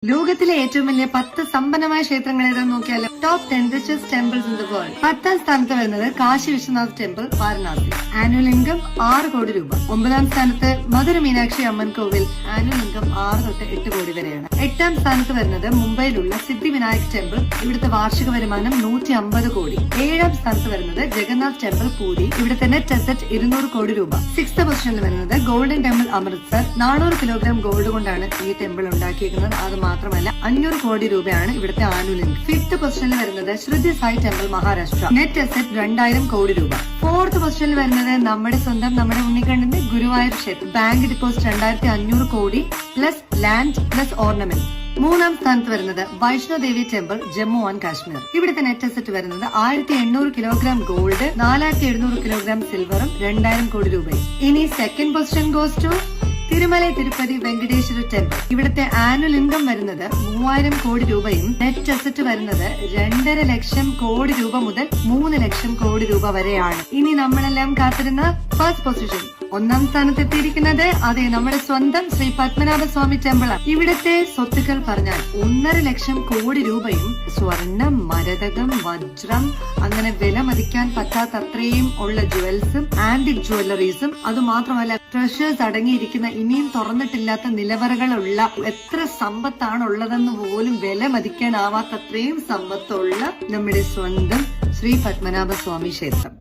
ലോകത്തിലെ ഏറ്റവും വലിയ 10 സമ്പന്നമായ ക്ഷേത്രങ്ങൾ ഏതാണെന്ന് നോക്കിയാലോ. Top 10 richest temples in the world. 10ാം സ്ഥാനത്ത് വരുന്നത് Kashi Vishwanath temple, Varanasi. Annual income 6 കോടി രൂപ. 9ാം സ്ഥാനത്ത് മധുര മീനാക്ഷി അമ്മൻ കോവിൽ. ആനുവൽ ഇൻകം 6 തൊട്ട് 8 കോടി വരെയാണ്. 8ാം സ്ഥാനത്ത് വരുന്നത് മുംബൈയിലുള്ള സിദ്ധി വിനായക് ടെമ്പിൾ. ഇവിടുത്തെ വാർഷിക വരുമാനം 150 കോടി. 7ാം സ്ഥാനത്ത് വരുന്നത് ജഗന്നാഥ് ടെമ്പിൾ, പൂരി. ഇവിടുത്തെ നെറ്റ് അസറ്റ് 200 കോടി രൂപ. 6th പൊസിഷനിൽ വരുന്നത് golden temple, Amritsar. 400 kilogram gold കൊണ്ടാണ് ഈ ടെമ്പിൾ ഉണ്ടാക്കിയിരിക്കുന്നത്. അത് മാത്രമല്ല 500 കോടി രൂപയാണ് ഇവിടുത്തെ ആനുവൽ ഇൻകം. 5th പൊസിഷനിൽ വരുന്നത് Shirdi Sai temple, Maharashtra. Net asset 2000 crore രൂപ. 4th പൊസിഷനിൽ വരുന്നത് നമ്മുടെ സ്വന്തം നമ്മുടെ ഉണ്ണിക്കണ്ണന്റെ ഗുരുവായൂർ ക്ഷേത്രം. ബാങ്ക് ഡെപ്പോസിറ്റ് 2500 കോടി പ്ലസ് ലാൻഡ് പ്ലസ് ഓർണമെന്റ്. 3ാം സ്ഥാനത്ത് വരുന്നത് വൈഷ്ണോദേവി ടെമ്പിൾ, ജമ്മു ആൻഡ് കാശ്മീർ. ഇവിടുത്തെ നെറ്റ് അസറ്റ് വരുന്നത് 1800 കിലോഗ്രാം ഗോൾഡ്, 4700 കിലോഗ്രാം സിൽവറും 2000 കോടി രൂപയും. ഇനി second position goes to Tirumalai Tirupati Venkateswara temple. ഇവിടുത്തെ ആനുവൽ ഇൻകം വരുന്നത് 3000 കോടി രൂപയും നെറ്റ് അസറ്റ് വരുന്നത് 2.5 ലക്ഷം കോടി രൂപ മുതൽ 3 ലക്ഷം കോടി രൂപ വരെയാണ്. ഇനി നമ്മളെല്ലാം കാത്തിരുന്ന ഫസ്റ്റ് പൊസിഷൻ 1ാം സ്ഥാനത്ത് എത്തിയിരിക്കുന്നത് അതെ നമ്മുടെ സ്വന്തം ശ്രീ പത്മനാഭ സ്വാമി ടെമ്പിൾ ആണ്. ഇവിടുത്തെ സ്വത്തുക്കൾ പറഞ്ഞാൽ 1.5 ലക്ഷം കോടി രൂപയും സ്വർണം, മരതകം, വജ്രം, അങ്ങനെ വില മതിക്കാൻ പറ്റാത്തത്രയും ഉള്ള ജുവൽസും ആന്റിക് ജ്വല്ലറീസും, അതുമാത്രമല്ല ട്രഷേഴ്സ് അടങ്ങിയിരിക്കുന്ന ഇനിയും തുറന്നിട്ടില്ലാത്ത നിലവറകളുള്ള എത്ര സമ്പത്താണ് ഉള്ളതെന്ന് പോലും വില മതിക്കാനാവാത്തത്രയും സമ്പത്തുള്ള നമ്മുടെ സ്വന്തം ശ്രീ പത്മനാഭ സ്വാമി ക്ഷേത്രം.